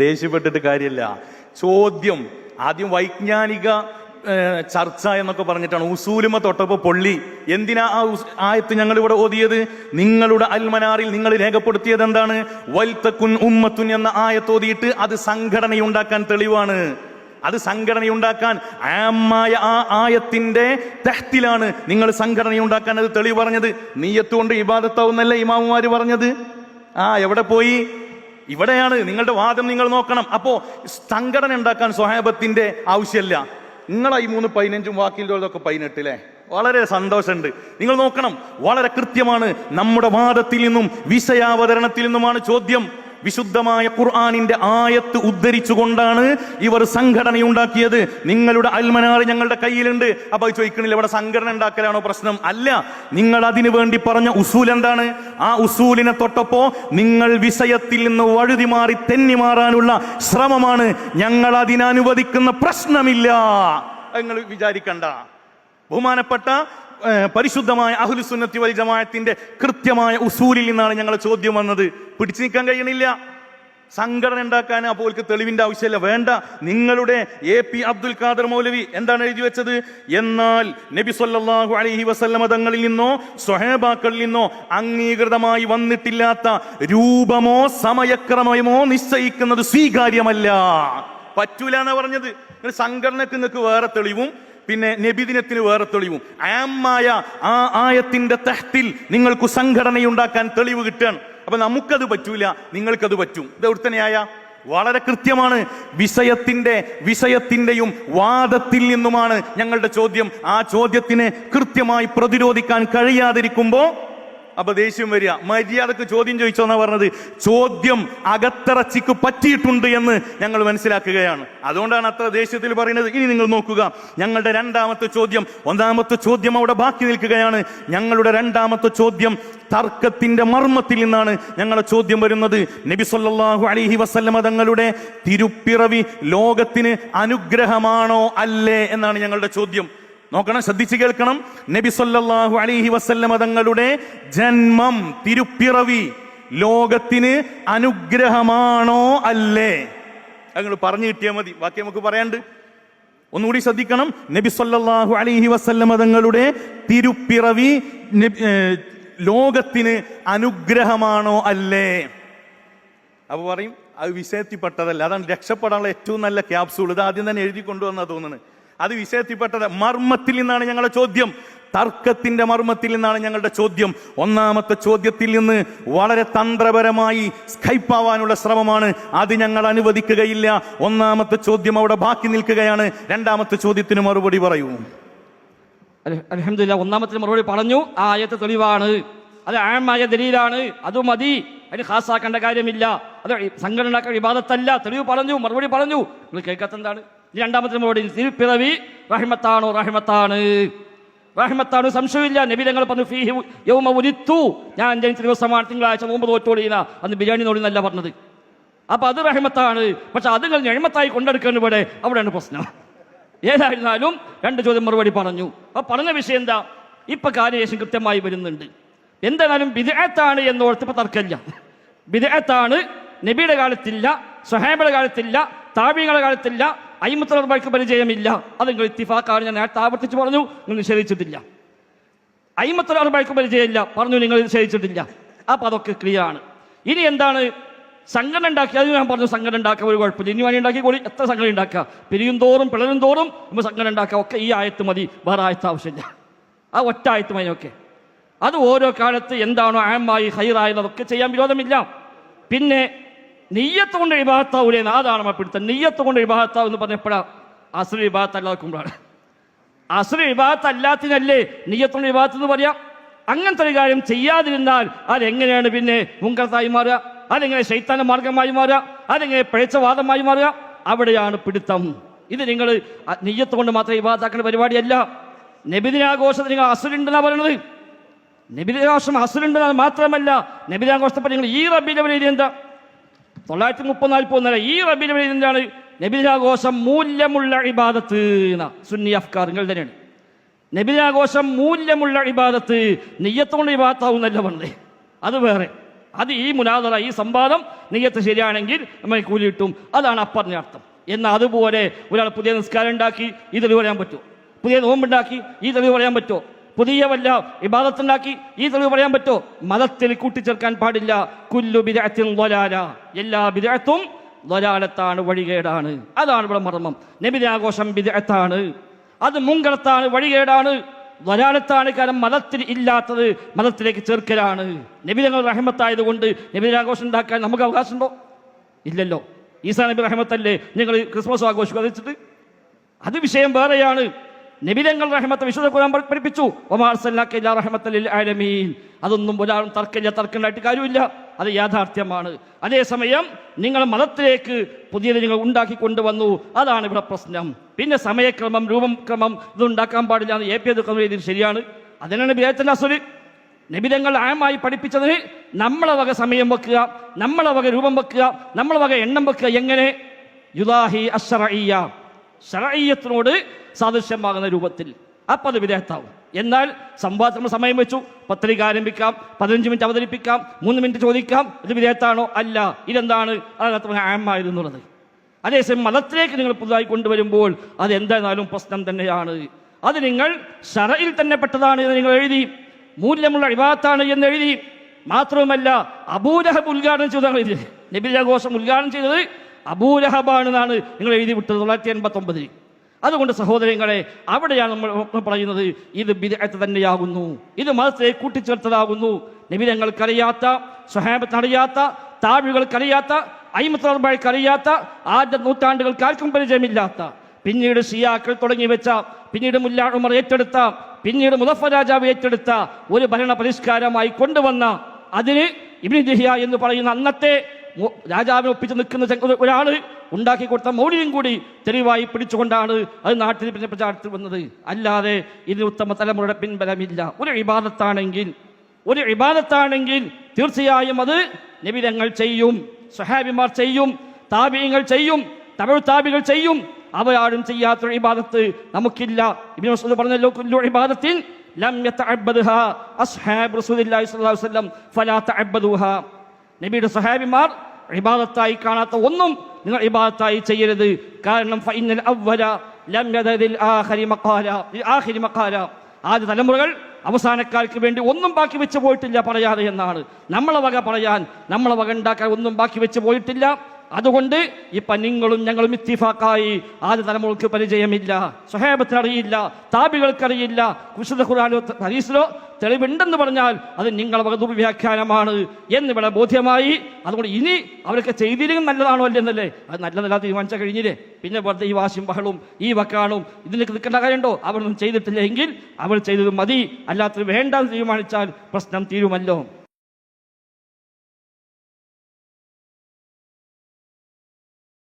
ദേഷ്യപ്പെട്ടിട്ട് കാര്യമില്ല. ചോദ്യം ആദ്യം വൈജ്ഞാനിക ചർച്ച എന്നൊക്കെ പറഞ്ഞിട്ടാണ് ഉസൂലുമ തൊട്ടപ്പോ പൊള്ളി. എന്തിനാ ആ ആയത്ത് ഞങ്ങൾ ഇവിടെ ഓതിയത്? നിങ്ങളുടെ അൽമനാറിൽ നിങ്ങൾ രേഖപ്പെടുത്തിയത് എന്താണ്? വൽതകുൻ ഉമ്മത്തുൻ എന്ന ആയത്ത് ഓതിയിട്ട് അത് സംഘടനയുണ്ടാക്കാൻ തെളിവാണ്. അത് സംഘടനയുണ്ടാക്കാൻ ആമായ ആ ആയത്തിന്റെ തഹ്തിലാണ് നിങ്ങൾ സംഘടനയുണ്ടാക്കാൻ അത് തെളിവ് പറഞ്ഞത്. നിയ്യത്ത് കൊണ്ട് ഇബാദത്താവുന്നല്ലേ ഇമാമുമാര് പറഞ്ഞത്? എവിടെ പോയി? ഇവിടെയാണ് നിങ്ങളുടെ വാദം. നിങ്ങൾ നോക്കണം. അപ്പോ സംഘടന ഉണ്ടാക്കാൻ സ്വഹാബത്തിന്റെ ആവശ്യമില്ല. നിങ്ങളായി 3:15 വാക്കിലൊക്കെ 18 വളരെ സന്തോഷമുണ്ട്. നിങ്ങൾ നോക്കണം, വളരെ കൃത്യമാണ്. നമ്മുടെ വാദത്തിൽ നിന്നും വിഷയാവതരണത്തിൽ നിന്നുമാണ് ചോദ്യം. വിശുദ്ധമായ ഖുർആനിന്റെ ആയത്ത് ഉദ്ധരിച്ചുകൊണ്ടാണ് ഇവർ സംഘടനയുണ്ടാക്കിയത്. നിങ്ങളുടെ അൽമനാർ ഞങ്ങളുടെ കയ്യിലുണ്ട്. അപ്പൊ ചോദിക്കണില്ല ഇവിടെ സംഘടന ഉണ്ടാക്കലാണോ പ്രശ്നം? അല്ല, നിങ്ങൾ അതിനു വേണ്ടി പറഞ്ഞ ഉസൂൽ എന്താണ്? ആ ഉസൂലിനെ തൊട്ടപ്പോ നിങ്ങൾ വിഷയത്തിൽ നിന്ന് വഴുതി മാറി തെന്നി മാറാനുള്ള ശ്രമമാണ്. ഞങ്ങൾ അതിനനുവദിക്കുന്ന പ്രശ്നമില്ല നിങ്ങൾ വിചാരിക്കണ്ട. ബഹുമാനപ്പെട്ട പരിശുദ്ധമായ അഹ്ലുസുന്നത്തി വൽ ജമാഅത്തിന്റെ കൃത്യമായ ഉസൂലിൽ നിന്നാണ് ഞങ്ങൾ ചോദ്യം വന്നത്. പിടിച്ചു നിൽക്കാൻ കഴിയണില്ല. സംഘടന ഉണ്ടാക്കാൻ അപ്പോൾ തെളിവിന്റെ ആവശ്യമില്ല. വേണ്ട. നിങ്ങളുടെ AP അബ്ദുൽ ഖാദർ മൗലവി എന്താണ് എഴുതി വെച്ചത്? എന്നാൽ നബി സല്ലല്ലാഹു അലൈഹി വസല്ലമ തങ്ങളിൽ നിന്നോ സ്വഹാബാക്കളിൽ നിന്നോ അംഗീകൃതമായി വന്നിട്ടില്ലാത്ത രൂപമോ സമയക്രമമോ നിശ്ചയിക്കുന്നത് സ്വീകാര്യമല്ല. പറ്റൂല എന്നാ പറഞ്ഞത്. സംഘടനക്ക് നിങ്ങൾക്ക് വേറെ തെളിവും പിന്നെ നബിദിനത്തിന് വേറെ തെളിവും. ആമായ ആ ആയത്തിന്റെ തഹ്തിൽ നിങ്ങൾക്ക് സംഘടനയുണ്ടാക്കാൻ തെളിവ് കിട്ടാൻ. അപ്പൊ നമുക്കത് പറ്റൂല, നിങ്ങൾക്കത് പറ്റും. ഇത് എവിടുത്തന്നെയായ വളരെ കൃത്യമാണ്. വിഷയത്തിന്റെയും വാദത്തിൽ നിന്നുമാണ് ഞങ്ങളുടെ ചോദ്യം. ആ ചോദ്യത്തിന് കൃത്യമായി പ്രതിരോധിക്കാൻ കഴിയാതിരിക്കുമ്പോ അപ്പൊ ദേഷ്യം വരിക. മര്യാദക്ക് ചോദ്യം ചോദിച്ചോന്നാ പറഞ്ഞത്. ചോദ്യം അകത്തിറച്ചിക്ക് പറ്റിയിട്ടുണ്ട് എന്ന് ഞങ്ങൾ മനസ്സിലാക്കുകയാണ്. അതുകൊണ്ടാണ് അത്ര ദേഷ്യത്തിൽ പറയുന്നത്. ഇനി നിങ്ങൾ നോക്കുക, ഞങ്ങളുടെ രണ്ടാമത്തെ ചോദ്യം. ഒന്നാമത്തെ ചോദ്യം അവിടെ ബാക്കി നിൽക്കുകയാണ്. ഞങ്ങളുടെ രണ്ടാമത്തെ ചോദ്യം തർക്കത്തിന്റെ മർമ്മത്തിൽ നിന്നാണ് ഞങ്ങളുടെ ചോദ്യം വരുന്നത്. നബി സല്ലല്ലാഹു അലൈഹി വസല്ലമ തങ്ങളുടെ തിരുപ്പിറവി ലോകത്തിന് അനുഗ്രഹമാണോ അല്ലേ എന്നാണ് ഞങ്ങളുടെ ചോദ്യം. നോക്കണം, ശ്രദ്ധിച്ചു കേൾക്കണം. നബി സല്ലല്ലാഹു അലൈഹി വസല്ലമ തങ്ങളുടെ ജന്മം, തിരുപ്പിറവി ലോകത്തിന് അനുഗ്രഹമാണോ അല്ലേ? നിങ്ങൾ പറഞ്ഞു കിട്ടിയാൽ മതി, ബാക്കി നമുക്ക് പറയാണ്ട്. ഒന്നുകൂടി ശ്രദ്ധിക്കണം. നബി സല്ലല്ലാഹു അലൈഹി വസല്ലമ തങ്ങളുടെ തിരുപ്പിറവി ലോകത്തിന് അനുഗ്രഹമാണോ അല്ലേ? അപ്പൊ പറയും അത് വിഷയത്തിൽപ്പെട്ടതല്ല. അതാണ് രക്ഷപ്പെടാനുള്ള ഏറ്റവും നല്ല ക്യാപ്സൂൾ. ഇത് ആദ്യം തന്നെ എഴുതി കൊണ്ടുവന്നാ തോന്നുന്നത്. അത് വിഷയത്തിൽപ്പെട്ടത്. മർമ്മത്തിൽ നിന്നാണ് ഞങ്ങളുടെ ചോദ്യം. തർക്കത്തിന്റെ മർമ്മത്തിൽ നിന്നാണ് ഞങ്ങളുടെ ചോദ്യം. ഒന്നാമത്തെ ചോദ്യത്തിൽ നിന്ന് വളരെ തന്ത്രപരമായി സ്കൈപ്പാവാനുള്ള ശ്രമമാണ്. അത് ഞങ്ങൾ അനുവദിക്കുകയില്ല. ഒന്നാമത്തെ ചോദ്യം അവിടെ ബാക്കി നിൽക്കുകയാണ്. രണ്ടാമത്തെ ചോദ്യത്തിന് മറുപടി പറയൂ. അൽഹംദുലില്ലാഹ്, ഒന്നാമത്തെ മറുപടി പറഞ്ഞു. ആ ആയത്ത് തെളിവാണ്. അത് ആമായ ദലീലാണ്. അത് മതി. അതിന് ഖാസാക്കേണ്ട കാര്യമില്ല. അത് സംഘടന ഇബാദത്തല്ല. തെളിവ് പറഞ്ഞു, മറുപടി പറഞ്ഞു. നിങ്ങൾ കേൾക്കാത്ത എന്താണ്? രണ്ടാമത്തെ മറുപടി തിരുപ്പിറവി റഹ്മത്താണോ? റഹ്മത്താണ്, സംശയമില്ല. നബി തങ്ങൾ പറഞ്ഞു ഫീഹി യൗമ ഉലിത്തു, ഞാൻ ജനിച്ച ദിവസമാണ്, തിങ്കളാഴ്ച നോമ്പ് നോറ്റോളിന, അന്ന് ബിരിയാണി നോടിന്നല്ല പറഞ്ഞത്. അപ്പൊ അത് റഹ്മത്താണ്. പക്ഷെ അത് നിങ്ങൾ ഞെഴ്മത്തായി കൊണ്ടെടുക്കേണ്ട ഇവിടെ, അവിടെയാണ് പ്രശ്നം. ഏതായിരുന്നാലും രണ്ട് ചോദ്യം മറുപടി പറഞ്ഞു. അപ്പൊ പറഞ്ഞ വിഷയം എന്താ? ഇപ്പൊ കാര്യശേഷം കൃത്യമായി വരുന്നുണ്ട്. എന്തായാലും ബിദ്അത്താണ് എന്നോർത്ത് ഇപ്പൊ തർക്കമില്ല. ബിദ്അത്താണ്. നബിയുടെ കാലത്തില്ല, സ്വഹാബയുടെ കാലത്തില്ല, താബിഈങ്ങളുടെ കാലത്തില്ല, അയിമ്മത്തുൽ പരിചയമില്ല. അത് നിങ്ങൾ ഇത്തിഫാഖാണ്. ഞാൻ നേരത്തെ ആവർത്തിച്ച് പറഞ്ഞു, നിങ്ങൾ നിഷേധിച്ചിട്ടില്ല. അയിമ്മത്തുൽ അർബഅക്ക് പരിചയമില്ല പറഞ്ഞു, നിങ്ങൾ നിഷേധിച്ചിട്ടില്ല. അപ്പൊ അതൊക്കെ ക്ലിയർ ആണ്. ഇനി എന്താണ് സംഘടന ഉണ്ടാക്കി? അത് ഞാൻ പറഞ്ഞു, സംഘടന ഉണ്ടാക്കുക ഒരു കുഴപ്പമില്ല. ഇനി വേണ്ടി ഉണ്ടാക്കി കൂടി എത്ര സംഘടന ഉണ്ടാക്കുക? പിരിയും തോറും പിളരും തോറും നമ്മൾ സംഘടന ഉണ്ടാക്കുക. ഒക്കെ ഈ ആയത്ത് മതി, വേറെ ആയത്ത് ആവശ്യമില്ല. ആ ഒറ്റ ആയത്ത് മതിയൊക്കെ. അത് ഓരോ കാലത്ത് എന്താണോ ആമായി ഹൈറായത് അതൊക്കെ ചെയ്യാൻ വിരോധമില്ല. പിന്നെ നിയ്യത്ത് കൊണ്ട് ഇബാദത്താവൂലേ, അതാണ് നമ്മൾ പിടുത്തം. നിയ്യത്ത് കൊണ്ട് ഇബാദത്താവ് എന്ന് പറഞ്ഞപ്പോഴാണ് അസ്ർ ഇബാദത്ത് അല്ലാതാക്കുമ്പോഴാണ്. അസ്ർ ഇബാദത്ത് അല്ലാത്തിനല്ലേ നിയ്യത്ത് കൊണ്ട് ഇബാദത്ത് എന്ന് പറയാം. അങ്ങനത്തെ ഒരു കാര്യം ചെയ്യാതിരുന്നാൽ അതെങ്ങനെയാണ് പിന്നെ മുങ്കർത്തായി മാറുക? അതെങ്ങനെ ശൈത്താന്റെ മാർഗമായി മാറുക? അതെങ്ങനെ പിഴച്ച വാദമായി മാറുക? അവിടെയാണ് പിടുത്തം. ഇത് നിങ്ങൾ നിയ്യത്ത് കൊണ്ട് മാത്രം ഇബാദത്താക്കേണ്ട പരിപാടിയല്ല. നബിദിനാഘോഷത്തിന് നിങ്ങൾ അസ്റുണ്ടെന്നാണ് പറയുന്നത്. നബിദിനാഘോഷം അസ്റുണ്ടെന്നത് മാത്രമല്ല, നബിദിനാഘോഷത്തെ നിങ്ങൾ ഈ റബീഉൽ അവ്വൽ എന്താ 930-40 ഈ റബീഉൽ അവ്വൽ എന്താണ്? നബിദിനാഘോഷം മൂല്യമുള്ള ഇബാദത്ത്. സുന്നി അഫ്കാറുകൾ തന്നെയാണ്. നബിദിനാഘോഷം മൂല്യമുള്ള ഇബാദത്ത്. നിയ്യത്ത് കൊണ്ട് ഇബാദത്താവുന്നല്ല പറഞ്ഞത്, അത് വേറെ. അത് ഈ മുനാദറ, ഈ സംവാദം നിയത്ത് ശരിയാണെങ്കിൽ നമുക്ക് കൂലി കിട്ടും. അതാണ് അപ്പറിന്റെ അർത്ഥം. എന്നാൽ അതുപോലെ ഒരാൾ പുതിയ നിസ്കാരം ഉണ്ടാക്കി ഈ തെളിവ് പറയാൻ പറ്റുമോ? പുതിയ നോമ്പുണ്ടാക്കി ഈ തെളിവ് പറയാൻ പറ്റുമോ? പുതിയ വല്ല ഇബാദത്തുണ്ടാക്കി ഈ തെളിവ് പറയാൻ പറ്റുമോ? മതത്തിൽ കൂട്ടിച്ചേർക്കാൻ പാടില്ല. കുല്ലു ബിദ്അത്തിൻ ളലാല, എല്ലാ ബിദ്അത്തും ളലാലത്താണ്, വഴികേടാണ്. അതാണ് ഇവിടെ മർമ്മം. നബിദിനാഘോഷം ബിദ്അത്താണ്, അത് മുങ്കറത്താണ്, വഴികേടാണ്, ളലാലത്താണ്. കാരണം മതത്തിൽ ഇല്ലാത്തത് മതത്തിലേക്ക് ചേർക്കലാണ്. നബിതങ്ങൾ റഹ്മത്തായതുകൊണ്ട് നബിദിനാഘോഷം ഉണ്ടാക്കാൻ നമുക്ക് അവകാശമുണ്ടോ? ഇല്ലല്ലോ. ഈസാ നബി റഹ്മത്തല്ലേ നിങ്ങൾ ക്രിസ്മസ് ആഘോഷിച്ചിട്ട്? അത് വിഷയം വേറെയാണ്. നബിതങ്ങൾ റഹ്മത്ത് വിശുദ്ധ ഖുർആൻ പഠിപ്പിച്ചു, വമാ അർസൽനാക ഇല്ലാ റഹ്മത്തൽ ലിൽ ആലമീൻ. അതൊന്നും ഒരാളും തർക്കണ്ടായിട്ട് കാര്യമില്ല, അത് യാഥാർത്ഥ്യമാണ്. അതേസമയം നിങ്ങൾ മതത്തിലേക്ക് പുതിയത് നിങ്ങൾ ഉണ്ടാക്കി കൊണ്ടുവന്നു, അതാണ് ഇവിടെ പ്രശ്നം. പിന്നെ സമയക്രമം, രൂപക്രമം ഇതുണ്ടാക്കാൻ പാടില്ല എന്ന് എ പി അബ്ദുൽ ഖാദർ ശരിയാണ്. അതിനാണ് ബിദഅത്തുൽ അസ്വല്. നബിതങ്ങൾ ആയമായി പഠിപ്പിച്ചതിന് നമ്മളെ വക സമയം വെക്കുക, നമ്മളെ വക രൂപം വെക്കുക, നമ്മളെ വക എണ്ണം വെക്കുക. എങ്ങനെ? യുദാഹി അശ്ശറഇയ്യ, ശറഇയ്യത്തിനോട് സാദൃശ്യമാകുന്ന രൂപത്തിൽ. അപ്പം അത് ബിദഅത്താവും. എന്നാൽ സംവാദത്തിന് സമയം വെച്ചു, പത്രിക ആരംഭിക്കാം, 15 മിനിറ്റ് അവതരിപ്പിക്കാം, 3 മിനിറ്റ് ചോദിക്കാം. ഇത് ബിദഅത്താണോ? അല്ല. ഇതെന്താണ്? അതിനകത്ത് ആയമായിരുന്നുള്ളത്. അതേസമയം മതത്തിലേക്ക് നിങ്ങൾ പുതുതായി കൊണ്ടുവരുമ്പോൾ അത് എന്തായാലും പ്രശ്നം തന്നെയാണ്. അത് നിങ്ങൾ ശറഇൽ തന്നെ പെട്ടതാണ് എന്ന് നിങ്ങൾ എഴുതി, മൂല്യമുള്ള ഇബാദത്താണ് എന്ന് എഴുതി. മാത്രവുമല്ല അബൂലഹബ് ഉദ്ഘാടനം ചെയ്തതാണ് ഇത്. നബിദിനാഘോഷം ഉദ്ഘാടനം ചെയ്തത് അബൂലഹബാണെന്നാണ് നിങ്ങൾ എഴുതി വിട്ടത് 1989. അതുകൊണ്ട് സഹോദരങ്ങളെ, അവിടെയാണ് നമ്മൾ പറയുന്നത് ഇത് ബിദ്അത്ത് തന്നെയാകുന്നു, ഇത് മതത്തെ കൂട്ടിച്ചേർത്തതാകുന്നു. നബിതങ്ങൾക്കറിയാത്ത, സ്വഹാബത്തിനറിയാത്ത, താബികൾക്കറിയാത്ത, അയിമത്തുൽ അർബഅക്കറിയാത്ത, ആദ്യ നൂറ്റാണ്ടുകൾക്ക് ആർക്കും പരിചയമില്ലാത്ത, പിന്നീട് ഷിയാക്കൾ തുടങ്ങി വെച്ച, പിന്നീട് മുല്ല ഉമർ ഏറ്റെടുത്ത, പിന്നീട് മുദഫർ രാജാവ് ഏറ്റെടുത്ത ഒരു ഭരണ പരിഷ്കാരമായി കൊണ്ടുവന്ന, അതിന് ഇബ്നു ദഹിയ എന്ന് പറയുന്ന അന്നത്തെ രാജാവിനെ ഒപ്പിച്ച് നിൽക്കുന്ന ഒരാൾ ഉണ്ടാക്കി കൊടുത്ത മൗലിയും കൂടി തെളിവായി പിടിച്ചുകൊണ്ടാണ് അത് നാട്ടിൽ പിന്നെ പ്രചാരത്തിൽ വന്നത്. അല്ലാതെ ഇതിന് ഉത്തമ തലമുറയുടെ പിൻബലമില്ല. ഒരു ഇബാദത്താണെങ്കിൽ തീർച്ചയായും അത് നബിതങ്ങൾ ചെയ്യും, സ്വഹാബിമാർ ചെയ്യും, താബിഈങ്ങൾ ചെയ്യും, തബഉ താബികൾ ചെയ്യും. അവരാരും ചെയ്യാത്തൊരു ഇബാദത്ത് നമുക്കില്ല. ഇബ്നു മസ്ഊദ് പറഞ്ഞല്ലോ, കുല്ലു ഇബാദത്തിൻ ലം യതഅബ്ബദ്ഹാ അസ്ഹാബ് റസൂലുള്ളാഹി സ്വല്ലല്ലാഹു അലൈഹി വസല്ലം ഫലാ തഅബ്ബദൂഹാ. നബിയുടെ സ്വഹാബിമാർ ഇബാദത്തായി കാണാത്ത ഒന്നും നിങ്ങൾ ഇബാദത്തായി ചെയ്യരുത്. കാരണം ഫഇന്നൽ അവ്വല ലം യദദിൽ ആഖിരി മഖാല, ആദ്യ തലമുറകൾ അവസാനക്കാർക്ക് വേണ്ടി ഒന്നും ബാക്കി വെച്ച് പോയിട്ടില്ല പറയാതെ എന്നാണ്. നമ്മളെ വക പറയാൻ, നമ്മളെ വക ഉണ്ടാക്കാൻ ഒന്നും ബാക്കി വെച്ച് പോയിട്ടില്ല. അതുകൊണ്ട് ഇപ്പൊ നിങ്ങളും ഞങ്ങളും ഇത്തിഫാക്കായി ആദ്യ തലമുറക്ക് പരിചയമില്ല, സ്വഹാബത്തിന് അറിയില്ല, താബികൾക്കറിയില്ല, വിശുദ്ധ ഖുർആനിലോ ഹദീസിലോ തെളിവുണ്ടെന്ന് പറഞ്ഞാൽ അത് നിങ്ങളെ വക ദുർവ്യാഖ്യാനമാണ് എന്നിവിടെ ബോധ്യമായി. അതുകൊണ്ട് ഇനി അവരൊക്കെ ചെയ്തില്ലെങ്കിൽ നല്ലതാണോ അല്ലെന്നല്ലേ? അത് നല്ലതല്ല തീരുമാനിച്ചാൽ കഴിഞ്ഞില്ലേ? പിന്നെ വെറുതെ ഈ വാശിയും ബഹളും ഈ വക്കാണും ഇതിലേക്ക് നിൽക്കേണ്ട കാര്യമുണ്ടോ? അവരൊന്നും ചെയ്തിട്ടില്ല എങ്കിൽ അവർ ചെയ്തത് മതി, അല്ലാത്തത് വേണ്ടെന്ന് തീരുമാനിച്ചാൽ പ്രശ്നം തീരുമല്ലോ.